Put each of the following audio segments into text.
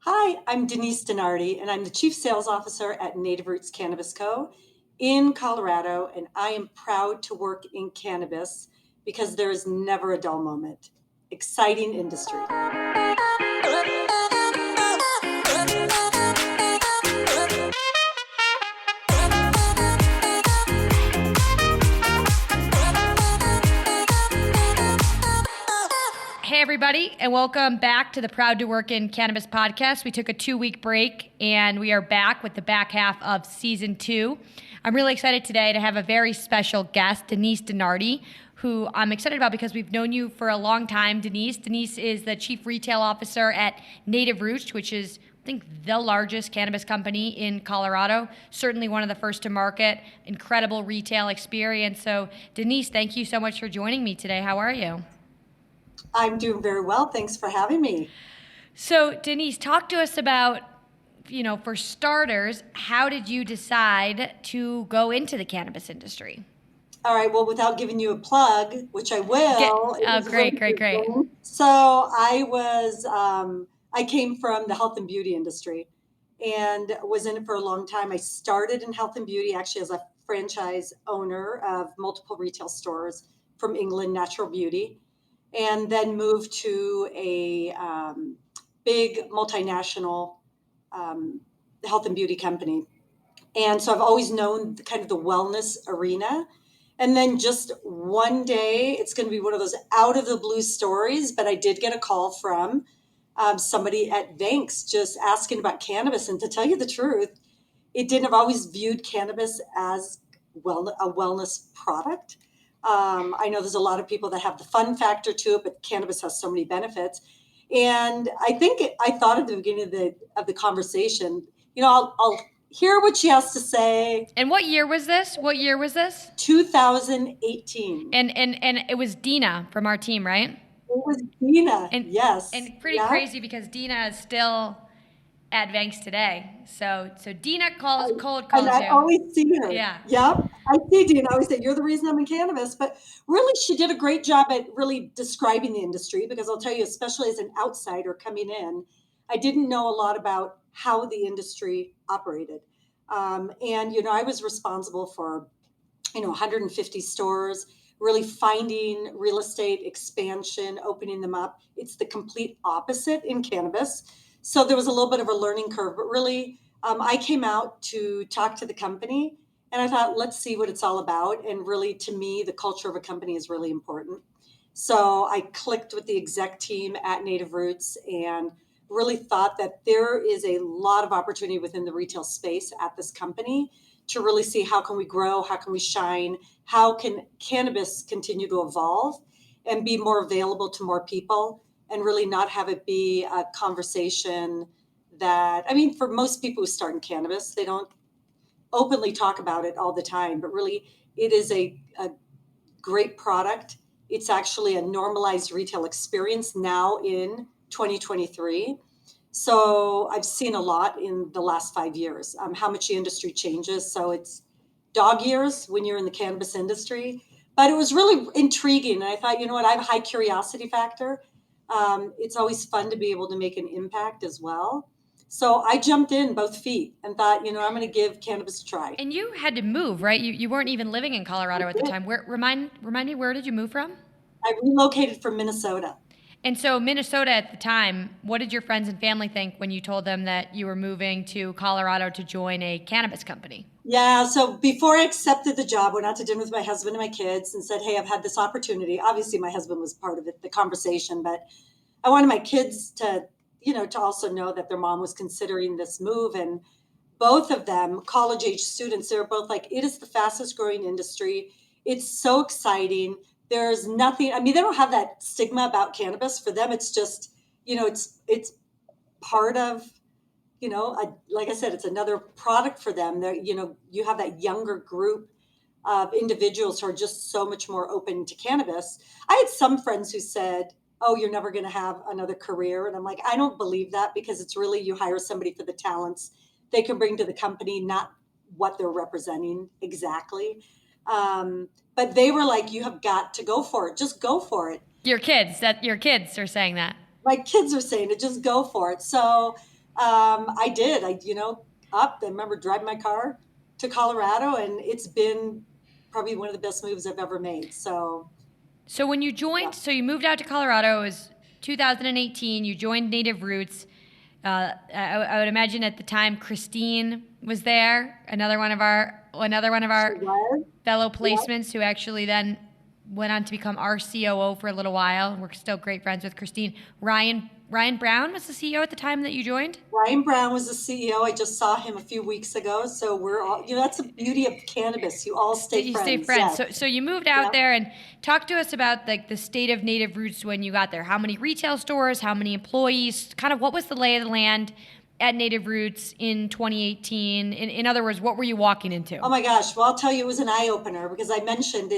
Hi, I'm Denise DeNardi, and I'm the Chief Sales Officer at Native Roots Cannabis Co. in Colorado, and I am proud to work in cannabis because there is never a dull moment. Exciting industry. Hey, everybody, and welcome back to the Proud to Work in Cannabis podcast. We took a 2-week break, and we are back with the back half of season 2. I'm really excited today to have a very special guest, Denise DeNardi, who I'm excited about because we've known you for a long time, Denise. Denise is the Chief Retail Officer at Native Roots, which is, I think, the largest cannabis company in Colorado, certainly one of the first to market, incredible retail experience. So, Denise, thank you so much for joining me today. How are you? I'm doing very well. Thanks for having me. So, Denise, talk to us about, for starters, how did you decide to go into the cannabis industry? All right. Well, without giving you a plug, which I will, it was Great. so I came from the health and beauty industry and was in it for a long time. I started in health and beauty actually as a franchise owner of multiple retail stores from England, Natural Beauty, and then moved to a big multinational health and beauty company. And so I've always known kind of the wellness arena. And then just one day, it's going to be one of those out of the blue stories, but I did get a call from somebody at Vanks just asking about cannabis. And to tell you the truth, it didn't have always viewed cannabis as a wellness product. I know there's a lot of people that have the fun factor to it, but cannabis has so many benefits. And I thought at the beginning of the conversation, I'll hear what she has to say. And what year was this? 2018. And it was Dina from our team, right? It was Dina. Yes. And pretty crazy because Dina is still at Vanks today. So Dina calls and I you. always see her. Yeah. Yep. I see Dina. I always say, you're the reason I'm in cannabis. But really, she did a great job at really describing the industry because I'll tell you, especially as an outsider coming in, I didn't know a lot about how the industry operated. I was responsible for, 150 stores, really finding real estate expansion, opening them up. It's the complete opposite in cannabis. So there was a little bit of a learning curve, but really, I came out to talk to the company and I thought, let's see what it's all about. And really, to me, the culture of a company is really important. So I clicked with the exec team at Native Roots and really thought that there is a lot of opportunity within the retail space at this company to really see how can we grow, how can we shine, how can cannabis continue to evolve and be more available to more people and really not have it be a conversation that, for most people who start in cannabis, they don't openly talk about it all the time, but really it is a great product. It's actually a normalized retail experience now in 2023. So I've seen a lot in the last 5 years, how much the industry changes. So it's dog years when you're in the cannabis industry, but it was really intriguing. And I thought, you know what, I have a high curiosity factor. It's always fun to be able to make an impact as well. So I jumped in both feet and thought, I'm going to give cannabis a try. And you had to move, right? You weren't even living in Colorado at the time. Remind me, where did you move from? I relocated from Minnesota. And so Minnesota at the time, what did your friends and family think when you told them that you were moving to Colorado to join a cannabis company? Yeah, so before I accepted the job, went out to dinner with my husband and my kids and said, hey, I've had this opportunity. Obviously, my husband was part of it, the conversation, but I wanted my kids to also know that their mom was considering this move. And both of them, college-age students, they were both like, it is the fastest growing industry. It's so exciting. There's nothing, they don't have that stigma about cannabis. For them, it's just, it's part of, like I said, it's another product for them. They're, you have that younger group of individuals who are just so much more open to cannabis. I had some friends who said, oh, you're never going to have another career. And I'm like, I don't believe that because it's really, you hire somebody for the talents they can bring to the company, not what they're representing exactly. But they were like, you have got to go for it. Just go for it. Your kids are saying that. My kids are saying it, just go for it. So I did. I remember driving my car to Colorado, and it's been probably one of the best moves I've ever made. So, So when you yeah. joined, so you moved out to Colorado, it was 2018, you joined Native Roots. I would imagine at the time Christine was there, another one of our She was. fellow Yeah. placements who actually then went on to become our COO for a little while. We're still great friends with Christine. Ryan Brown was the CEO at the time that you joined. Ryan Brown was the CEO. I just saw him a few weeks ago. So we're all, that's the beauty of cannabis. You all That stay you stay friends. friends. Yes. So you moved out Yeah. there and talk to us about like the state of Native Roots when you got there. How many retail stores? How many employees? Kind of what was the lay of the land at Native Roots in 2018? In other words, what were you walking into? Oh my gosh. Well, I'll tell you, it was an eye opener because I mentioned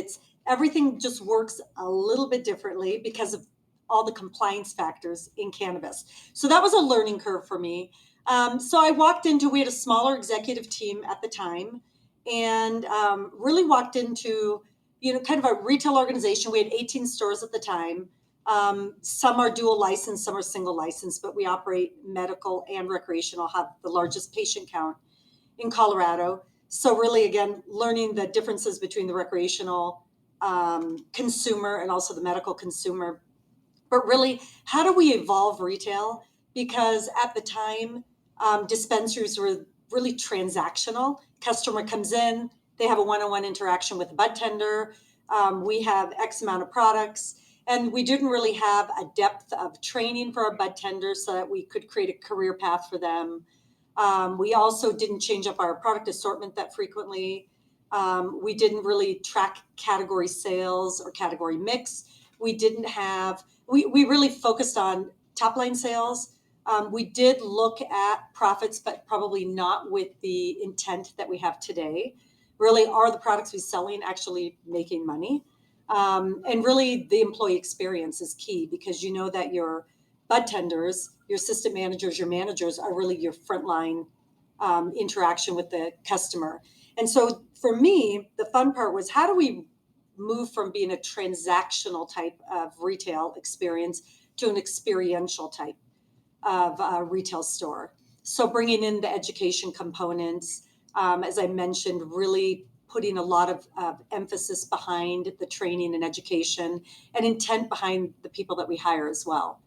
everything just works a little bit differently because of all the compliance factors in cannabis. So that was a learning curve for me. So I walked into, we had a smaller executive team at the time, and really walked into, kind of a retail organization. We had 18 stores at the time. Some are dual license, some are single license, but we operate medical and recreational, have the largest patient count in Colorado. So really, again, learning the differences between the recreational consumer and also the medical consumer. But really, how do we evolve retail? Because at the time, dispensaries were really transactional. Customer comes in, they have a one-on-one interaction with a bud tender. We have X amount of products, and we didn't really have a depth of training for our bud tenders so that we could create a career path for them. We also didn't change up our product assortment that frequently. We didn't really track category sales or category mix. We really focused on top line sales. We did look at profits, but probably not with the intent that we have today. Really, are the products we're selling actually making money? And really, the employee experience is key because you know that your bud tenders, your assistant managers, your managers are really your frontline interaction with the customer. And so for me, the fun part was how do we move from being a transactional type of retail experience to an experiential type of retail store? So bringing in the education components, as I mentioned, really putting a lot of emphasis behind the training and education and intent behind the people that we hire as well.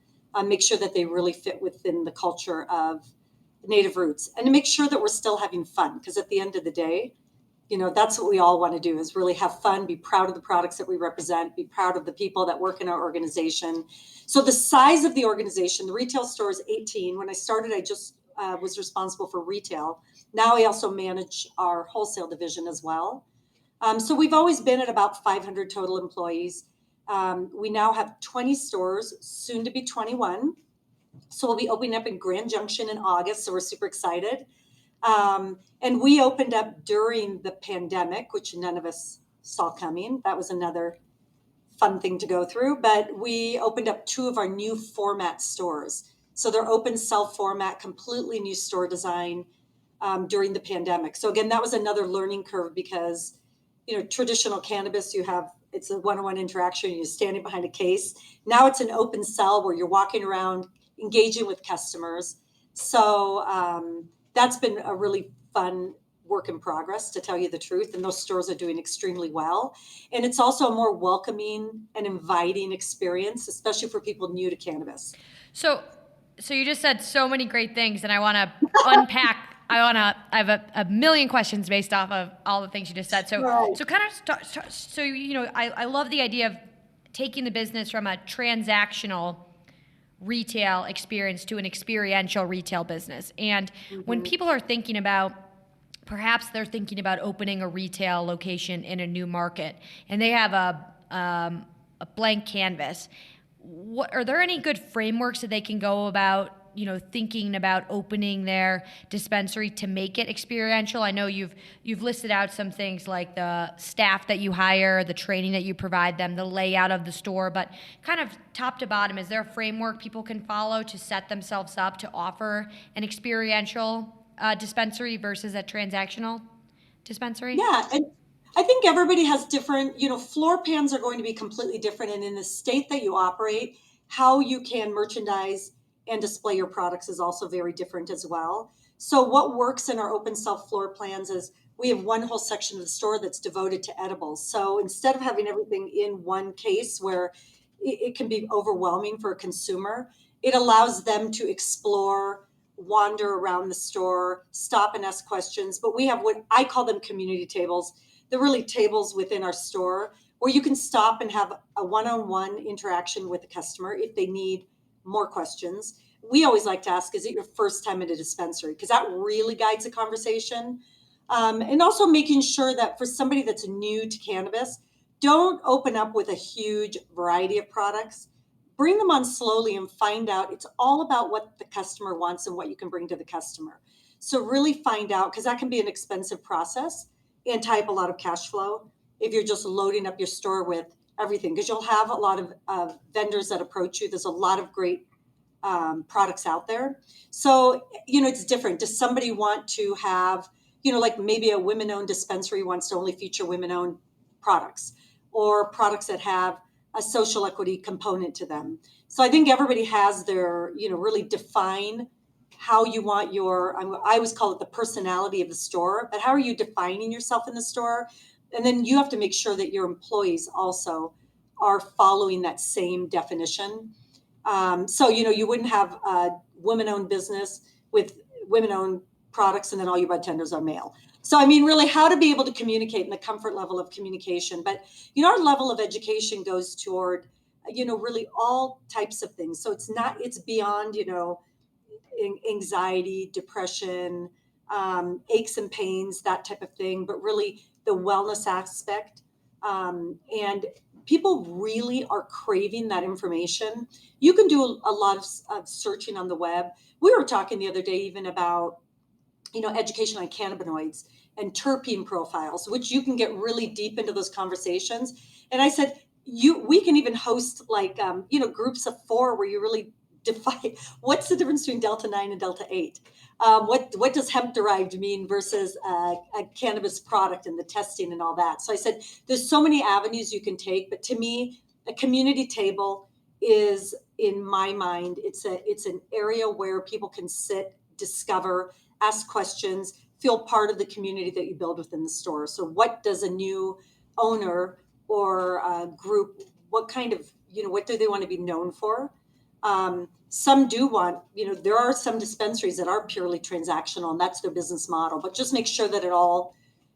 Make sure that they really fit within the culture of Native Roots and to make sure that we're still having fun because at the end of the day, that's what we all want to do is really have fun, be proud of the products that we represent, be proud of the people that work in our organization. So the size of the organization, the retail store is 18. When I started, I just was responsible for retail. Now I also manage our wholesale division as well. So we've always been at about 500 total employees. We now have 20 stores, soon to be 21. So we'll be opening up in Grand Junction in August. So we're super excited. And we opened up during the pandemic, which none of us saw coming. That was another fun thing to go through. But we opened up two of our new format stores. So they're open cell format, completely new store design during the pandemic. So again, that was another learning curve because, traditional cannabis, it's a one-on-one interaction. You're standing behind a case. Now it's an open cell where you're walking around, engaging with customers. So that's been a really fun work in progress, to tell you the truth. And those stores are doing extremely well. And it's also a more welcoming and inviting experience, especially for people new to cannabis. So you just said so many great things, and I want to unpack. I have a million questions based off of all the things you just said. So Right. so kind of I love the idea of taking the business from a transactional retail experience to an experiential retail business. And when people are thinking about, perhaps they're thinking about opening a retail location in a new market, and they have a blank canvas. What are there any good frameworks that they can go about, thinking about opening their dispensary to make it experiential? I know you've listed out some things like the staff that you hire, the training that you provide them, the layout of the store, but kind of top to bottom, is there a framework people can follow to set themselves up to offer an experiential dispensary versus a transactional dispensary? Yeah, and I think everybody has different, floor plans are going to be completely different. And in the state that you operate, how you can merchandise and display your products is also very different as well. So what works in our open cell floor plans is we have one whole section of the store that's devoted to edibles. So instead of having everything in one case where it can be overwhelming for a consumer, it allows them to explore, wander around the store, stop and ask questions. But we have what I call them community tables. They're really tables within our store where you can stop and have a one-on-one interaction with the customer if they need more questions. We always like to ask, is it your first time at a dispensary? Because that really guides the conversation. And also making sure that for somebody that's new to cannabis, don't open up with a huge variety of products. Bring them on slowly and find out. It's all about what the customer wants and what you can bring to the customer. So really find out, because that can be an expensive process and tie up a lot of cash flow if you're just loading up your store with everything, because you'll have a lot of vendors that approach you. There's a lot of great products out there. So, it's different. Does somebody want to have, like maybe a women-owned dispensary wants to only feature women-owned products or products that have a social equity component to them. So I think everybody has their, really define how you want I always call it the personality of the store, but how are you defining yourself in the store? And then you have to make sure that your employees also are following that same definition. So, you wouldn't have a women-owned business with women-owned products and then all your bud tenders are male. So, really how to be able to communicate and the comfort level of communication. But, our level of education goes toward, really all types of things. So it's beyond, anxiety, depression, aches and pains, that type of thing, but really the wellness aspect. And people really are craving that information. You can do a lot of searching on the web. We were talking the other day even about, education on cannabinoids and terpene profiles, which you can get really deep into those conversations. And I said, we can even host like, groups of 4 where you really define what's the difference between Delta 9 and Delta 8. What does hemp derived mean versus a cannabis product and the testing and all that. So I said, there's so many avenues you can take, but to me, a community table is, in my mind, it's an area where people can sit, discover, ask questions, feel part of the community that you build within the store. So what does a new owner or a group, what kind of, what do they want to be known for? Some do want, there are some dispensaries that are purely transactional and that's their business model, but just make sure that it all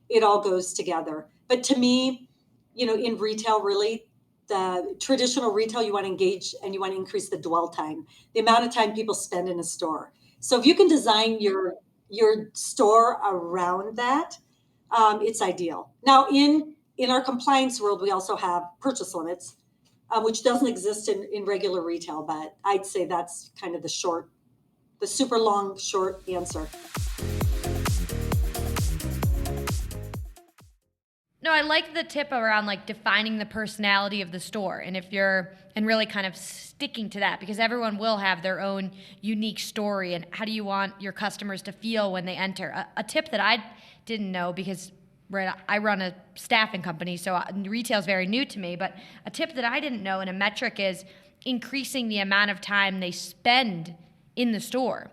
goes together. But to me, in retail, really, the traditional retail, you want to engage and you want to increase the dwell time, the amount of time people spend in a store. So if you can design your store around that, it's ideal. Now, in our compliance world, we also have purchase limits, which doesn't exist in regular retail, but I'd say that's kind of the super long, short answer. No, I like the tip around like defining the personality of the store and really kind of sticking to that, because everyone will have their own unique story and how do you want your customers to feel when they enter. A tip that I didn't know, because I run a staffing company, so retail is very new to me, but a tip that I didn't know and a metric is increasing the amount of time they spend in the store.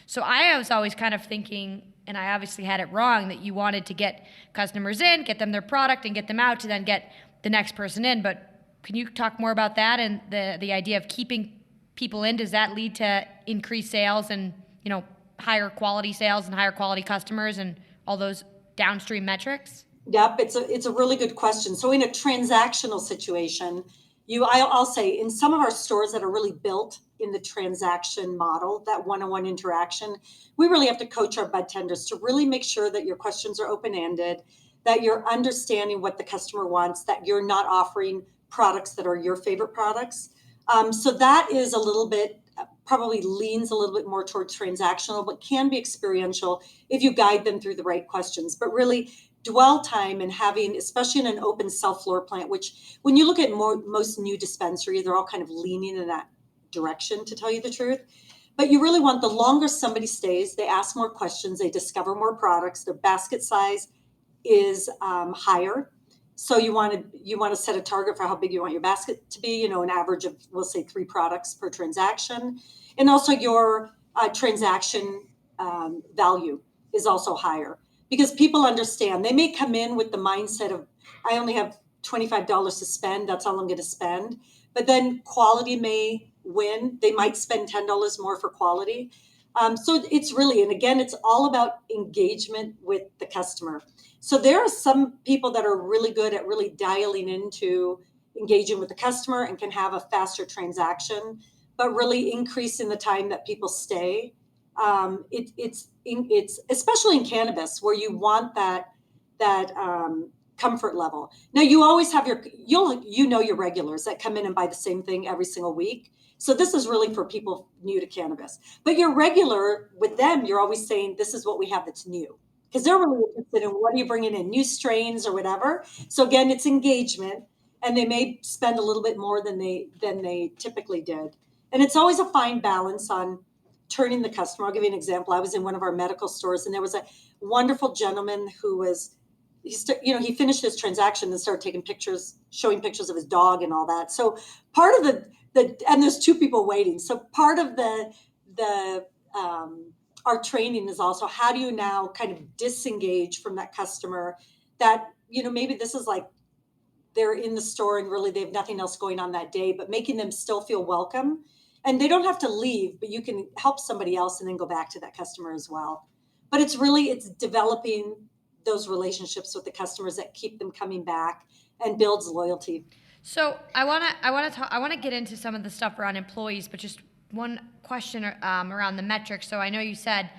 So I was always kind of thinking, and I obviously had it wrong, that you wanted to get customers in, get them their product, and get them out to then get the next person in. But can you talk more about that and the idea of keeping people in? Does that lead to increased sales and, higher quality sales and higher quality customers and all those downstream metrics? Yep, it's a really good question. So in a transactional situation, I'll say in some of our stores that are really built in the transaction model, that one-on-one interaction, we really have to coach our bud tenders to really make sure that your questions are open-ended, that you're understanding what the customer wants, that you're not offering products that are your favorite products. So that is a little bit, probably leans a little bit more towards transactional, but can be experiential if you guide them through the right questions. But really, dwell time and having, especially in an open cell floor plant, which when you look at most new dispensaries, they're all kind of leaning in that direction, to tell you the truth. But you really want, the longer somebody stays, they ask more questions, they discover more products, their basket size is higher. So you want to set a target for how big you want your basket to be, an average of, we'll say 3 products per transaction. And also your transaction value is also higher, because people understand. They may come in with the mindset of, I only have $25 to spend, that's all I'm going to spend. But then quality may win. They might spend $10 more for quality. So it's really, and again, it's all about engagement with the customer. So there are some people that are really good at really dialing into engaging with the customer and can have a faster transaction, but really increasing the time that people stay. It's especially in cannabis, where you want that comfort level. Now you always have your your regulars that come in and buy the same thing every single week. So this is really for people new to cannabis. But your regular, with them, you're always saying, this is what we have that's new, because they're really interested in what are you bringing in, new strains or whatever. So again, it's engagement, and they may spend a little bit more than they typically did. And it's always a fine balance on turning the customer. I'll give you an example. I was in one of our medical stores, and there was a wonderful gentleman who was, he finished his transaction and started taking pictures, showing pictures of his dog and all that. So part of and there's 2 people waiting. So part of our training is also, how do you now kind of disengage from that customer that, maybe this is like they're in the store and really they have nothing else going on that day, but making them still feel welcome. And they don't have to leave, but you can help somebody else and then go back to that customer as well. But it's developing those relationships with the customers that keep them coming back and builds loyalty. So I want to get into some of the stuff around employees, but just one question around the metrics. So I know you said,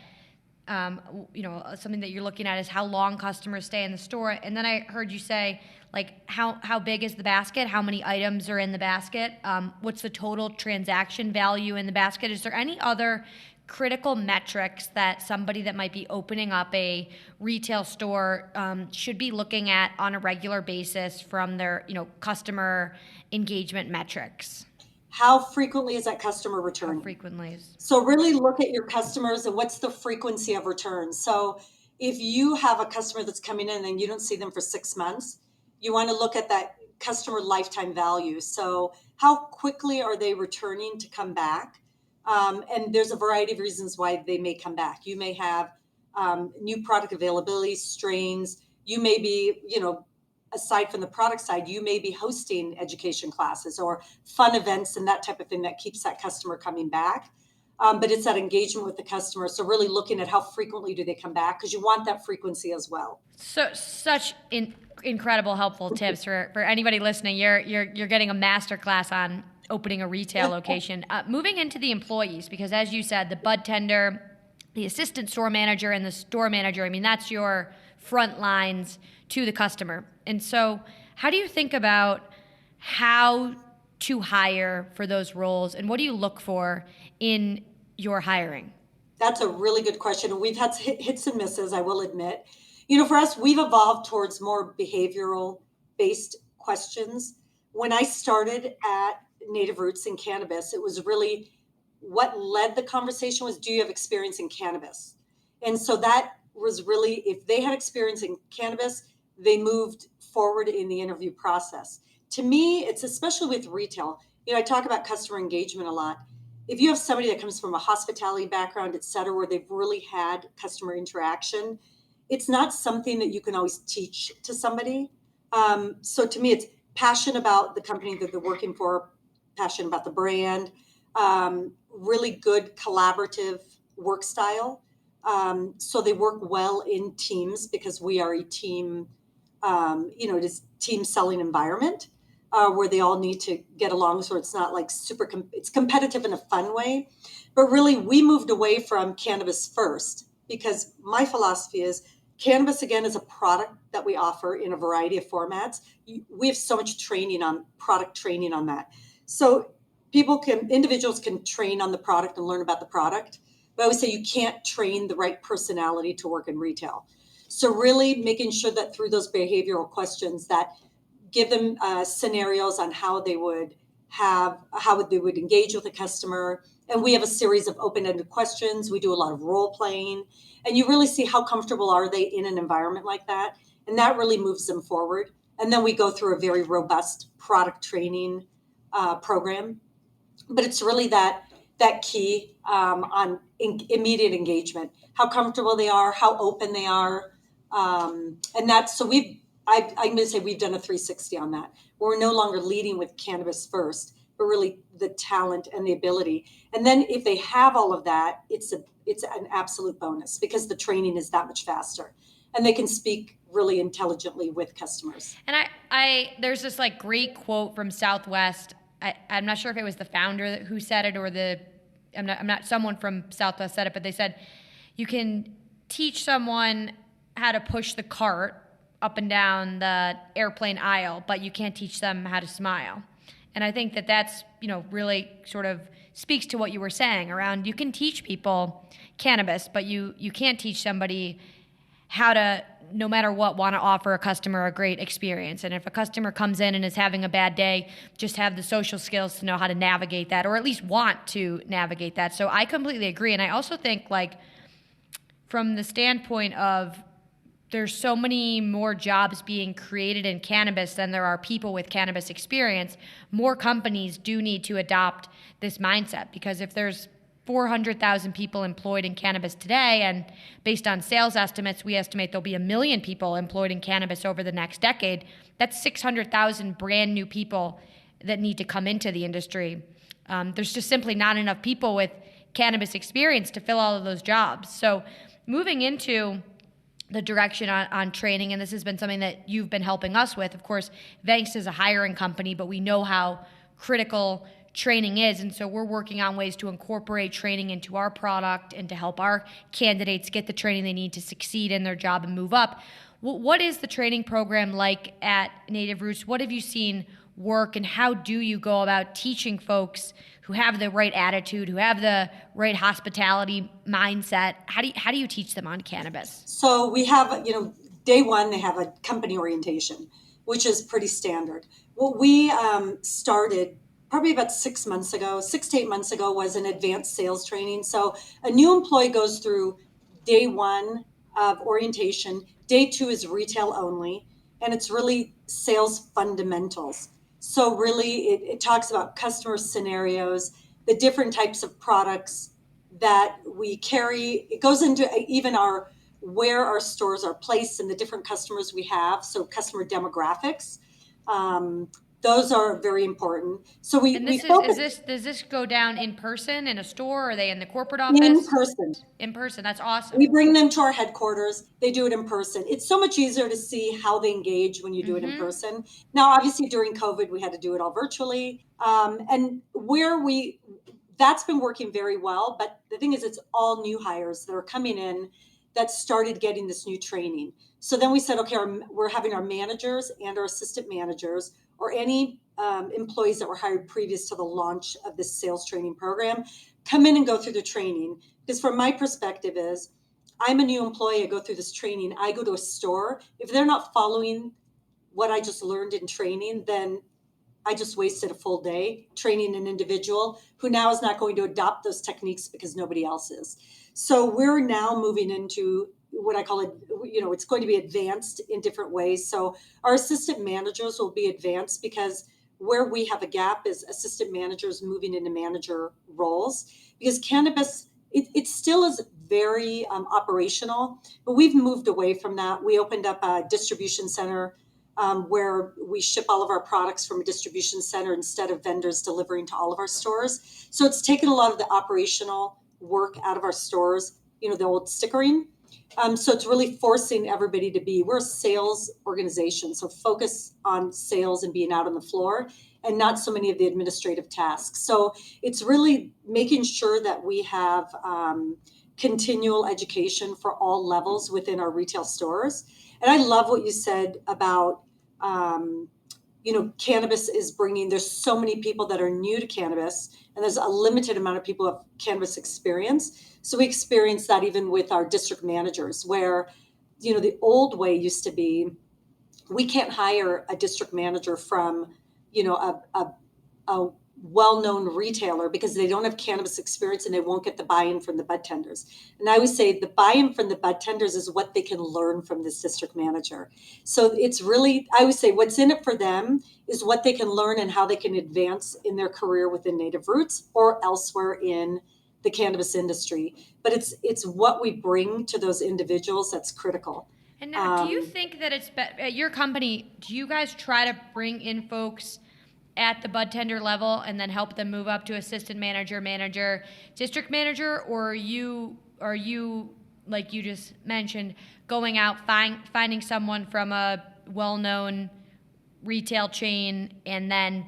something that you're looking at is how long customers stay in the store, and then I heard you say, like, how big is the basket? How many items are in the basket? What's the total transaction value in the basket? Is there any other critical metrics that somebody that might be opening up a retail store should be looking at on a regular basis from their, customer engagement metrics? How frequently is that customer returning? How frequently is... So really look at your customers and what's the frequency of returns. So if you have a customer that's coming in and you don't see them for 6 months, you want to look at that customer lifetime value. So how quickly are they returning to come back? And there's a variety of reasons why they may come back. You may have new product availability, strains. You may be, aside from the product side, you may be hosting education classes or fun events and that type of thing that keeps that customer coming back. But it's that engagement with the customer. So really looking at how frequently do they come back, because you want that frequency as well. So such incredible helpful tips for anybody listening. You're getting a master class on opening a retail location. Moving into the employees, because as you said, the bud tender, the assistant store manager, and the store manager, I mean, that's your front lines to the customer. And so how do you think about how to hire for those roles, and what do you look for in your hiring? That's a really good question. And we've had hits and misses, I will admit. For us, we've evolved towards more behavioral based questions. When I started at Native Roots in cannabis, it was really what led the conversation was, do you have experience in cannabis? And so that was really, if they had experience in cannabis, they moved forward in the interview process. To me, it's especially with retail. I talk about customer engagement a lot. If you have somebody that comes from a hospitality background, et cetera, where they've really had customer interaction, it's not something that you can always teach to somebody. So to me, it's passion about the company that they're working for, passion about the brand, really good collaborative work style. So they work well in teams, because we are a team, it is team selling environment where they all need to get along. So it's not like it's competitive in a fun way. But really, we moved away from cannabis first, because my philosophy is cannabis, again, is a product that we offer in a variety of formats. We have so much product training on that. So individuals can train on the product and learn about the product. But I would say you can't train the right personality to work in retail. So really making sure that through those behavioral questions that give them scenarios on how they would engage with a customer. And we have a series of open-ended questions. We do a lot of role playing, and you really see how comfortable are they in an environment like that. And that really moves them forward. And then we go through a very robust product training program. But it's really that key on immediate engagement, how comfortable they are, how open they are. And that's, so I'm going to say we've done a 360 on that. We're no longer leading with cannabis first, but really the talent and the ability. And then if they have all of that, it's an absolute bonus because the training is that much faster and they can speak really intelligently with customers. And I there's this like great quote from Southwest. I'm not sure if it was the founder who said it or I'm not someone from Southwest said it, but they said you can teach someone how to push the cart up and down the airplane aisle, but you can't teach them how to smile. And I think that's, really sort of speaks to what you were saying around you can teach people cannabis, but you can't teach somebody how to, no matter what, want to offer a customer a great experience. And if a customer comes in and is having a bad day, just have the social skills to know how to navigate that, or at least want to navigate that. So I completely agree. And I also think, like, from the standpoint of there's so many more jobs being created in cannabis than there are people with cannabis experience, more companies do need to adopt this mindset, because if there's 400,000 people employed in cannabis today, and based on sales estimates, we estimate there'll be 1 million people employed in cannabis over the next decade. That's 600,000 brand new people that need to come into the industry. There's just simply not enough people with cannabis experience to fill all of those jobs. So moving into the direction on training, and this has been something that you've been helping us with. Of course, Vanks is a hiring company, but we know how critical training is, and so we're working on ways to incorporate training into our product and to help our candidates get the training they need to succeed in their job and move up. What is the training program like at Native Roots? What have you seen work, and how do you go about teaching folks who have the right attitude, who have the right hospitality mindset? How do you teach them on cannabis? So we have, day one, they have a company orientation, which is pretty standard. What we started probably about 6 to 8 months ago, was an advanced sales training. So a new employee goes through day one of orientation. Day two is retail only, and it's really sales fundamentals. So really it talks about customer scenarios, the different types of products that we carry. It goes into even where our stores are placed and the different customers we have. So customer demographics. Those are very important. So does this go down in person in a store? Or are they in the corporate office? In person. In person. That's awesome. We bring them to our headquarters. They do it in person. It's so much easier to see how they engage when you do it in person. Now, obviously, during COVID, we had to do it all virtually. And that's been working very well. But the thing is, it's all new hires that are coming in that started getting this new training. So then we said, okay, we're having our managers and our assistant managers, or any employees that were hired previous to the launch of this sales training program, come in and go through the training. Because from my perspective is, I'm a new employee, I go through this training, I go to a store. If they're not following what I just learned in training, then I just wasted a full day training an individual who now is not going to adopt those techniques because nobody else is. So we're now moving into what I call it, it's going to be advanced in different ways. So our assistant managers will be advanced, because where we have a gap is assistant managers moving into manager roles, because cannabis, it still is very operational, but we've moved away from that. We opened up a distribution center where we ship all of our products from a distribution center instead of vendors delivering to all of our stores. So it's taken a lot of the operational work out of our stores, the old stickering. So it's really forcing everybody we're a sales organization. So focus on sales and being out on the floor, and not so many of the administrative tasks. So it's really making sure that we have continual education for all levels within our retail stores. And I love what you said about, cannabis is there's so many people that are new to cannabis, and there's a limited amount of people who have cannabis experience. So we experience that even with our district managers, where, the old way used to be, we can't hire a district manager from, a well-known retailer because they don't have cannabis experience and they won't get the buy-in from the bud tenders. And I always say the buy-in from the bud tenders is what they can learn from this district manager. So it's really, I always say what's in it for them is what they can learn and how they can advance in their career within Native Roots or elsewhere in the cannabis industry. But it's what we bring to those individuals that's critical. And now, do you think that at your company, do you guys try to bring in folks at the bud tender level and then help them move up to assistant manager, district manager, or are you like you just mentioned, going out finding someone from a well-known retail chain and then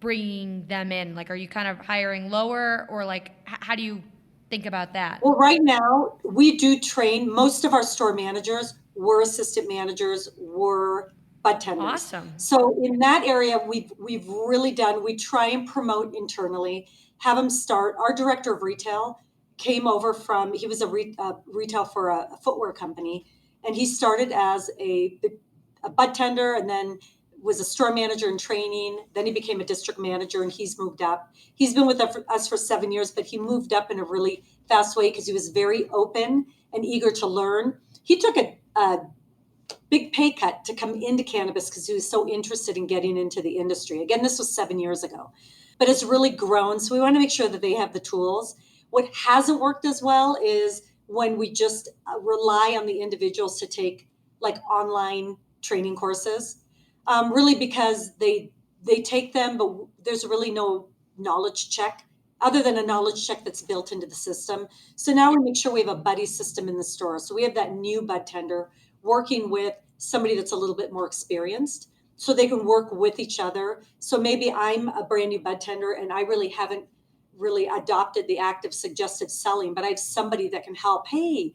bringing them in? Like, are you kind of hiring lower, or like how do you think about that? Well, right now we do train most of our store managers were assistant managers, were bud tenders. Awesome. So in that area, we've really done. We try and promote internally, have them start. Our director of retail came over from. He was a retail for a footwear company, and he started as a bud tender, and then was a store manager in training. Then he became a district manager, and he's moved up. He's been with us for 7 years, but he moved up in a really fast way because he was very open and eager to learn. He took a big pay cut to come into cannabis because he was so interested in getting into the industry. Again, this was 7 years ago, but it's really grown. So we want to make sure that they have the tools. What hasn't worked as well is when we just rely on the individuals to take like online training courses, really because they take them, but there's really no knowledge check other than a knowledge check that's built into the system. So now we make sure we have a buddy system in the store. So we have that new bud tender working with somebody that's a little bit more experienced so they can work with each other. So maybe I'm a brand new bud tender and I really haven't really adopted the active suggested selling, but I have somebody that can help. Hey,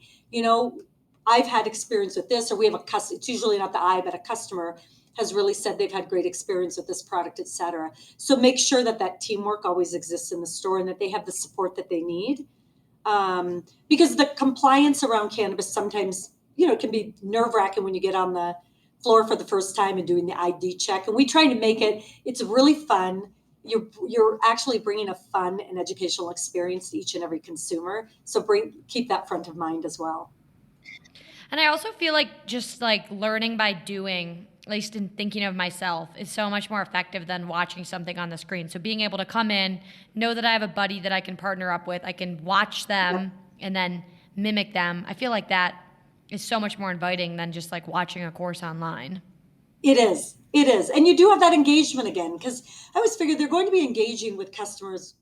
I've had experience with this, or we have a customer. It's usually not the I, but a customer has really said they've had great experience with this product, et cetera. So make sure that teamwork always exists in the store and that they have the support that they need. Because the compliance around cannabis sometimes, can be nerve-wracking when you get on the floor for the first time and doing the ID check. And we try to make it's really fun. You're actually bringing a fun and educational experience to each and every consumer. So keep that front of mind as well. And I also feel like just like learning by doing, at least in thinking of myself, is so much more effective than watching something on the screen. So being able to come in, know that I have a buddy that I can partner up with, I can watch them and then mimic them. I feel like that is so much more inviting than just like watching a course online. It is. And you do have that engagement again, because I always figure they're going to be engaging with customers,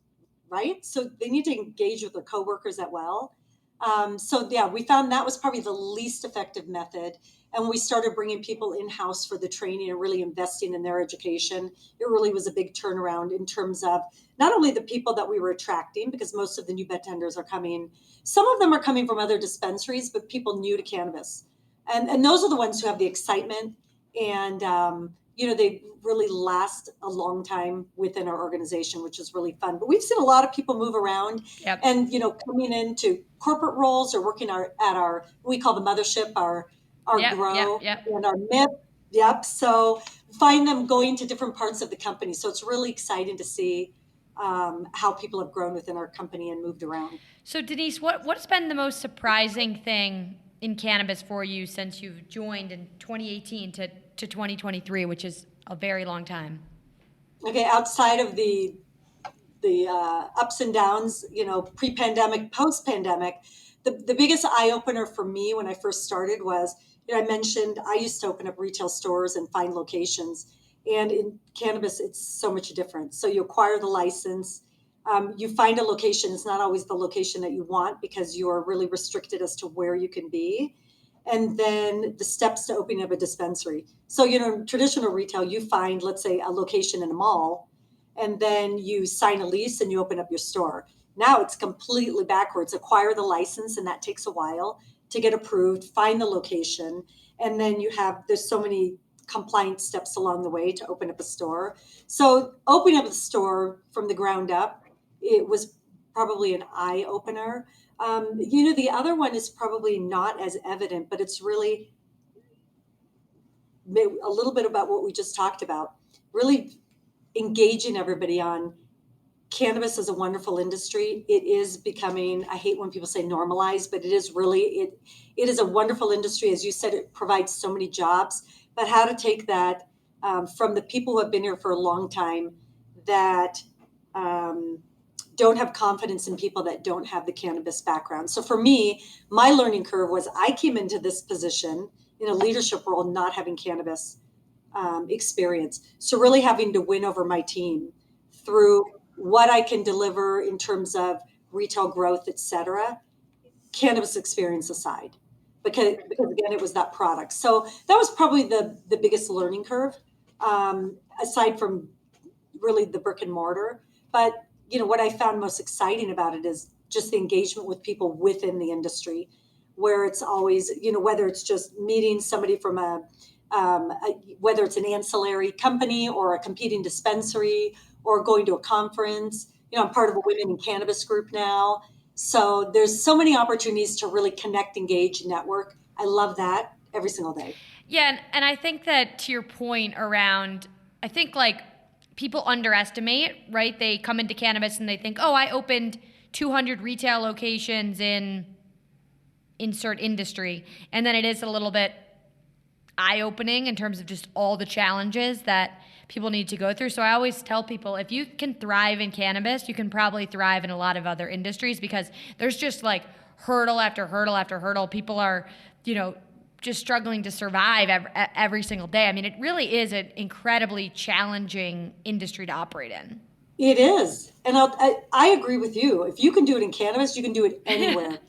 right? So they need to engage with their coworkers as well. We found that was probably the least effective method. And we started bringing people in-house for the training and really investing in their education. It really was a big turnaround in terms of not only the people that we were attracting, because most of the new bud tenders are coming, some of them are coming from other dispensaries, but people new to cannabis. And those are the ones who have the excitement and, they really last a long time within our organization, which is really fun. But we've seen a lot of people move around and, coming into corporate roles or working at our, we call the mothership, our grow and our MIP. Yep. So find them going to different parts of the company. So it's really exciting to see how people have grown within our company and moved around. So Denise, what's been the most surprising thing in cannabis for you since you've joined in 2018 to 2023, which is a very long time? Okay, outside of the ups and downs, pre-pandemic, post-pandemic, the biggest eye-opener for me when I first started was, I mentioned I used to open up retail stores and find locations. And in cannabis, it's so much different. So you acquire the license, you find a location. It's not always the location that you want because you're really restricted as to where you can be. And then the steps to opening up a dispensary. So, in traditional retail, you find, let's say, a location in a mall, and then you sign a lease and you open up your store. Now it's completely backwards. Acquire the license, and that takes a while to get approved, find the location, and then there's so many compliance steps along the way to open up a store. So opening up the store from the ground up, it was probably an eye opener. The other one is probably not as evident, but it's really a little bit about what we just talked about, really engaging everybody on cannabis is a wonderful industry. It is becoming, I hate when people say normalized, but it is really, it is a wonderful industry. As you said, it provides so many jobs, but how to take that from the people who have been here for a long time that don't have confidence in people that don't have the cannabis background. So for me, my learning curve was I came into this position in a leadership role not having cannabis experience. So really having to win over my team through what I can deliver in terms of retail growth, et cetera, cannabis experience aside, because again, it was that product. So that was probably the biggest learning curve, aside from really the brick and mortar. But what I found most exciting about it is just the engagement with people within the industry, where it's always, whether it's just meeting somebody from whether it's an ancillary company or a competing dispensary or going to a conference. I'm part of a women in cannabis group now. So there's so many opportunities to really connect, engage, network. I love that every single day. Yeah, and I think that to your point around, I think like people underestimate, right? They come into cannabis and they think, oh, I opened 200 retail locations in insert industry. And then it is a little bit eye-opening in terms of just all the challenges that people need to go through. So I always tell people, if you can thrive in cannabis, you can probably thrive in a lot of other industries, because there's just like hurdle after hurdle after hurdle. People are, just struggling to survive every single day. I mean, it really is an incredibly challenging industry to operate in. It is. And I agree with you. If you can do it in cannabis, you can do it anywhere.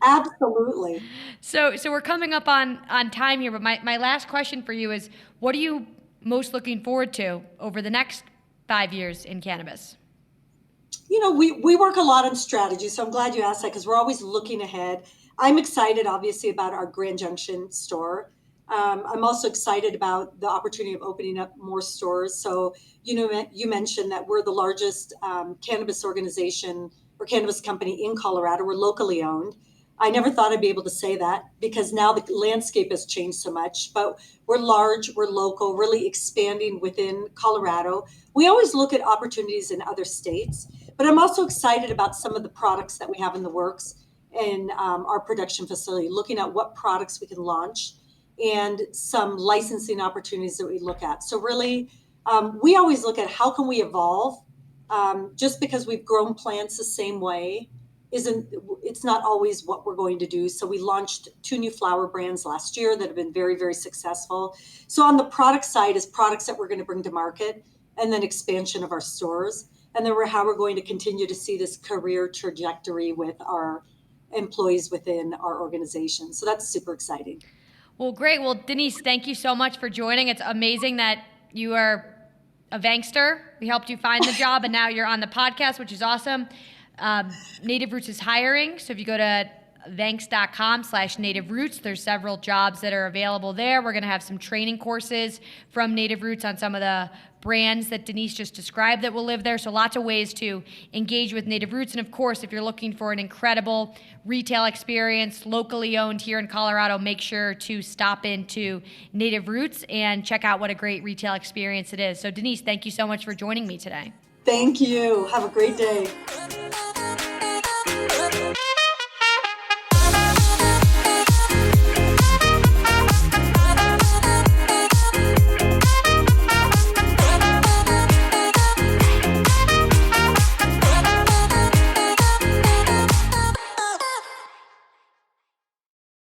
Absolutely. So we're coming up on time here, but my last question for you is, what are you most looking forward to over the next 5 years in cannabis? We work a lot on strategy, so I'm glad you asked that, because we're always looking ahead. I'm excited, obviously, about our Grand Junction store. I'm also excited about the opportunity of opening up more stores. So, you mentioned that we're the largest cannabis organization or cannabis company in Colorado. We're locally owned. I never thought I'd be able to say that, because now the landscape has changed so much, but we're large, we're local, really expanding within Colorado. We always look at opportunities in other states, but I'm also excited about some of the products that we have in the works in our production facility, looking at what products we can launch and some licensing opportunities that we look at. So really, we always look at how can we evolve. Just because we've grown plants the same way it's not always what we're going to do. So we launched 2 new flower brands last year that have been very, very successful. So on the product side is products that we're going to bring to market, and then expansion of our stores. And then how we're going to continue to see this career trajectory with our employees within our organization. So that's super exciting. Well, great. Well, Denise, thank you so much for joining. It's amazing that you are a Vankster. We helped you find the job, and now you're on the podcast, which is awesome. Native Roots is hiring. So if you go to vanks.com/Native Roots, there's several jobs that are available there. We're going to have some training courses from Native Roots on some of the brands that Denise just described that will live there. So lots of ways to engage with Native Roots. And of course, if you're looking for an incredible retail experience, locally owned here in Colorado, make sure to stop into Native Roots and check out what a great retail experience it is. So Denise, thank you so much for joining me today. Thank you. Have a great day.